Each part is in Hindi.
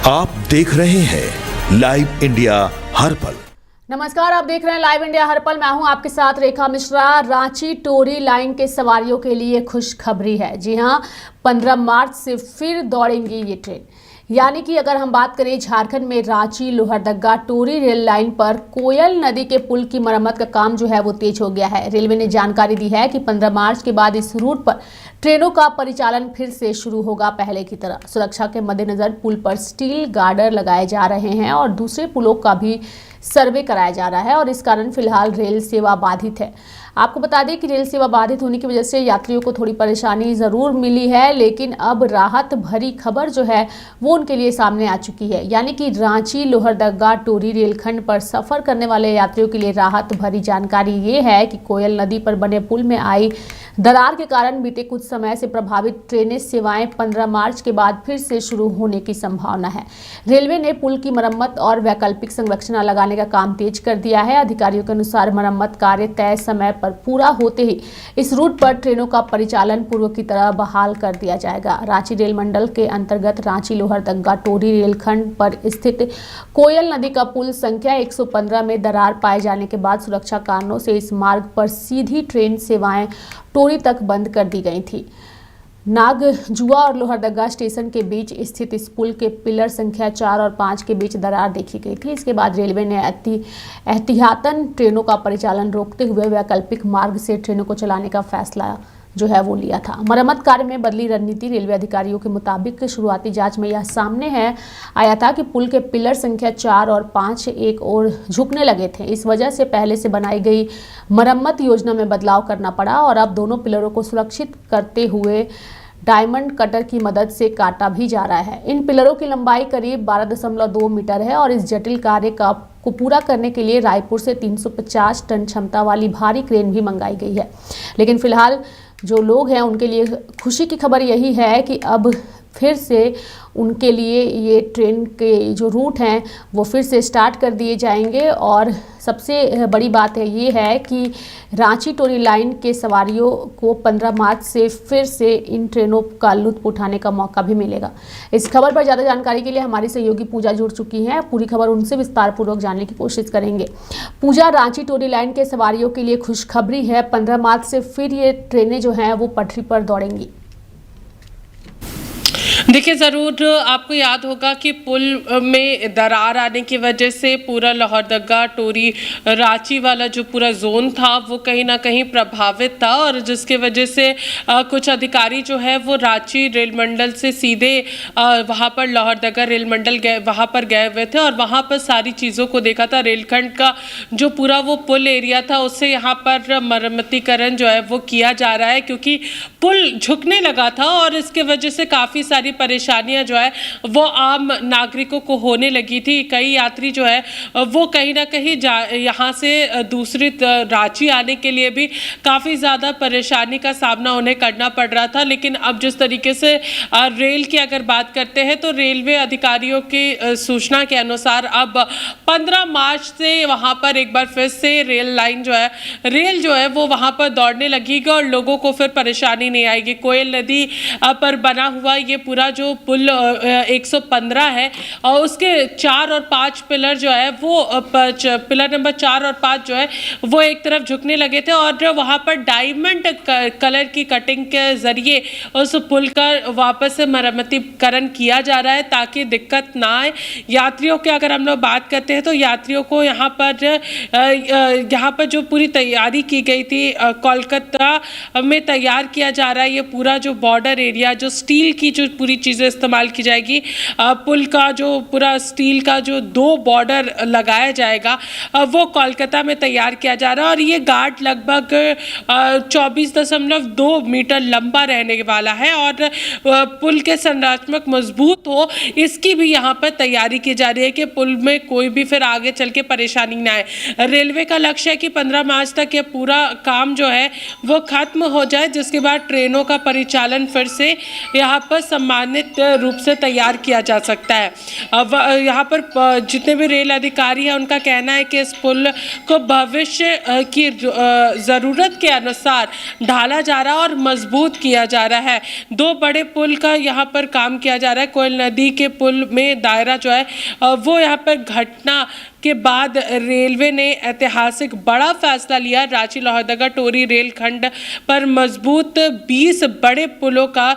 आप देख रहे हैं लाइव इंडिया हर पल। नमस्कार, आप देख रहे हैं लाइव इंडिया हर पल। मैं हूं आपके साथ रेखा मिश्रा। रांची टोरी लाइन के सवारियों के लिए खुशखबरी है। जी हां, 15 मार्च से फिर दौड़ेंगी ये ट्रेन। यानी कि अगर हम बात करें झारखंड में रांची लोहरदगा टोरी रेल लाइन पर कोयल नदी के पुल की मरम्मत का काम जो है वो तेज हो गया है। रेलवे ने जानकारी दी है कि 15 मार्च के बाद इस रूट पर ट्रेनों का परिचालन फिर से शुरू होगा पहले की तरह। सुरक्षा के मद्देनजर पुल पर स्टील गार्डर लगाए जा रहे हैं और दूसरे पुलों का भी सर्वे कराया जा रहा है और इस कारण फिलहाल रेल सेवा बाधित है। आपको बता दें कि रेल सेवा बाधित होने की वजह से यात्रियों को थोड़ी परेशानी ज़रूर मिली है, लेकिन अब राहत भरी खबर जो है वो उनके लिए सामने आ चुकी है। यानी कि रांची लोहरदगा टोरी रेलखंड पर सफ़र करने वाले यात्रियों के लिए राहत भरी जानकारी ये है कि कोयल नदी पर बने पुल में आई दरार के कारण बीते कुछ समय से प्रभावित ट्रेनें सेवाएं 15 मार्च के बाद फिर से शुरू होने की संभावना है। रेलवे ने पुल की मरम्मत और वैकल्पिक संरचना लगाने का काम तेज कर दिया है। अधिकारियों के अनुसार मरम्मत कार्य तय समय पर पूरा होते ही इस रूट पर ट्रेनों का परिचालन पूर्व की तरह बहाल कर दिया जाएगा। रांची रेल मंडल के अंतर्गत रांची लोहरदगा टोरी रेलखंड पर स्थित कोयल नदी का पुल संख्या 115 में दरार पाए जाने के बाद सुरक्षा कारणों से इस मार्ग पर सीधी ट्रेन सेवाएं टोरी तक बंद कर दी गई थी। नागजुआ और लोहरदगा स्टेशन के बीच स्थित इस पुल के पिलर संख्या 4 और 5 के बीच दरार देखी गई थी। इसके बाद रेलवे ने एहतियातन ट्रेनों का परिचालन रोकते हुए वैकल्पिक मार्ग से ट्रेनों को चलाने का फैसला जो है वो लिया था। मरम्मत कार्य में बदली रणनीति। रेलवे अधिकारियों के मुताबिक शुरुआती जांच में यह सामने आया था कि पुल के पिलर संख्या 4 और 5 एक और झुकने लगे थे। इस वजह से पहले से बनाई गई मरम्मत योजना में बदलाव करना पड़ा और अब दोनों पिलरों को सुरक्षित करते हुए डायमंड कटर की मदद से काटा भी जा रहा है। इन पिलरों की लंबाई करीब 12.2 मीटर है और इस जटिल कार्य को पूरा करने के लिए रायपुर से 350 टन क्षमता वाली भारी क्रेन भी मंगाई गई है। लेकिन फिलहाल जो लोग हैं उनके लिए खुशी की खबर यही है कि अब फिर से उनके लिए ये ट्रेन के जो रूट हैं वो फिर से स्टार्ट कर दिए जाएंगे। और सबसे बड़ी बात है ये है कि रांची टोरी लाइन के सवारियों को 15 मार्च से फिर से इन ट्रेनों का लुत्फ उठाने का मौका भी मिलेगा। इस खबर पर ज़्यादा जानकारी के लिए हमारी सहयोगी पूजा जुड़ चुकी हैं। पूरी खबर उनसे विस्तार पूर्वक जानने की कोशिश करेंगे। पूजा, रांची टोरी लाइन के सवारियों के लिए खुशखबरी है। 15 मार्च से फिर ये ट्रेनें जो हैं वो पटरी पर दौड़ेंगी। देखिए, ज़रूर आपको याद होगा कि पुल में दरार आने की वजह से पूरा लोहरदगा टोरी रांची वाला जो पूरा जोन था वो कहीं ना कहीं प्रभावित था और जिसके वजह से कुछ अधिकारी जो है वो रांची रेल मंडल से सीधे वहाँ पर लोहरदगा रेल मंडल वहाँ पर गए हुए थे और वहाँ पर सारी चीज़ों को देखा था। रेलखंड का जो पूरा वो पुल एरिया था उससे यहाँ पर मरम्मतीकरण जो है वो किया जा रहा है, क्योंकि पुल झुकने लगा था और इसके वजह से काफ़ी सारी परेशानियां जो है वो आम नागरिकों को होने लगी थी। कई यात्री जो है वो कहीं ना कहीं यहाँ से दूसरी रांची आने के लिए भी काफ़ी ज़्यादा परेशानी का सामना उन्हें करना पड़ रहा था। लेकिन अब जिस तरीके से रेल की अगर बात करते हैं तो रेलवे अधिकारियों की सूचना के अनुसार अब 15 मार्च से वहाँ पर एक बार फिर से रेल जो है वो वहाँ पर दौड़ने लगेगी और लोगों को फिर परेशानी नहीं आएगी। कोयल नदी पर बना हुआ ये पूरा जो पुल 115 है और उसके 4 और 5 पिलर जो है वो पिलर नंबर 4 और 5 जो है वो एक तरफ झुकने लगे थे और वहाँ पर डायमंड कलर की कटिंग के जरिए उस पुल का वापस से मरम्मतीकरण किया जा रहा है ताकि दिक्कत ना आए यात्रियों की। अगर हम लोग बात करते हैं तो यात्रियों को यहाँ पर जो पूरी तैयारी की गई थी कोलकाता में तैयार किया जा रहा है। ये पूरा जो बॉर्डर एरिया जो स्टील की जो पूरी चीज़ें इस्तेमाल की जाएगी, पुल का जो पूरा स्टील का जो 2 बॉर्डर लगाया जाएगा वो कोलकाता में तैयार किया जा रहा है और ये गार्ड लगभग 24.2 मीटर लंबा रहने वाला है और पुल के संरचनात्मक मजबूत हो इसकी भी यहाँ पर तैयारी की जा रही है कि पुल में कोई भी फिर आगे चल के परेशानी ना आए। रेलवे का लक्ष्य है कि 15 मार्च तक ये पूरा काम जो है वो खत्म हो जाए, जिसके बाद ट्रेनों का परिचालन फिर से यहाँ पर सम्मानित प्रमाणित रूप से तैयार किया जा सकता है। अब यहाँ पर जितने भी रेल अधिकारी हैं उनका कहना है कि इस पुल को भविष्य की ज़रूरत के अनुसार ढाला जा रहा है और मजबूत किया जा रहा है। 2 बड़े पुल का यहाँ पर काम किया जा रहा है। कोयल नदी के पुल में दायरा जो है वो यहाँ पर घटना के बाद रेलवे ने ऐतिहासिक बड़ा फैसला लिया। रांची लोहरदगा टोरी रेलखंड पर मजबूत 20 बड़े पुलों का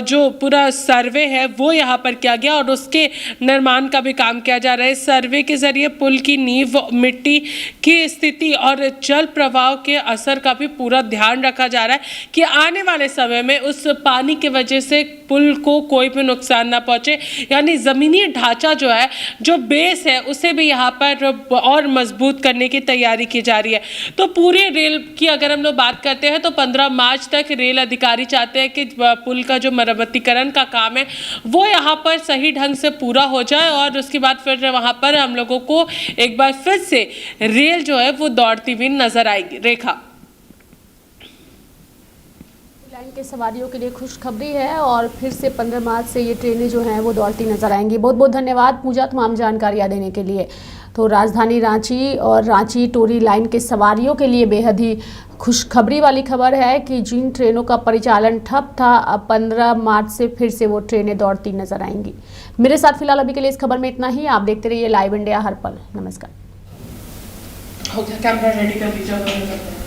जो पूरा सर्वे है वो यहाँ पर किया गया और उसके निर्माण का भी काम किया जा रहा है। इस सर्वे के जरिए पुल की नींव, मिट्टी की स्थिति और जल प्रवाह के असर का भी पूरा ध्यान रखा जा रहा है कि आने वाले समय में उस पानी की वजह से पुल को कोई भी नुकसान ना पहुँचे, यानी ज़मीनी ढांचा जो है, जो बेस है, उसे भी यहाँ पर और मजबूत करने की तैयारी की जा रही है। तो पूरे रेल की अगर हम लोग बात करते हैं तो 15 मार्च तक रेल अधिकारी चाहते हैं कि पुल का जो मरम्मतीकरण का काम है वो यहाँ पर सही ढंग से पूरा हो जाए और उसके बाद फिर वहाँ पर हम लोगों को एक बार फिर से रेल जो है वो दौड़ती हुई नजर आएगी। रेखा, लाइन के सवारियों के लिए खुशखबरी है और फिर से 15 मार्च से ये ट्रेनें जो हैं वो दौड़ती नजर आएंगी। बहुत बहुत धन्यवाद पूजा तमाम जानकारियाँ देने के लिए। तो राजधानी रांची और रांची टोरी लाइन के सवारियों के लिए बेहद ही खुशखबरी वाली खबर है कि जिन ट्रेनों का परिचालन ठप था, अब 15 मार्च से फिर से वो ट्रेनें दौड़ती नजर आएंगी। मेरे साथ फिलहाल अभी के लिए इस खबर में इतना ही। आप देखते रहिए लाइव इंडिया हर पल। नमस्कार। हो गया, कैमरा रेडी कर लीजिए।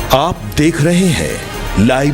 आप देख रहे हैं लाइव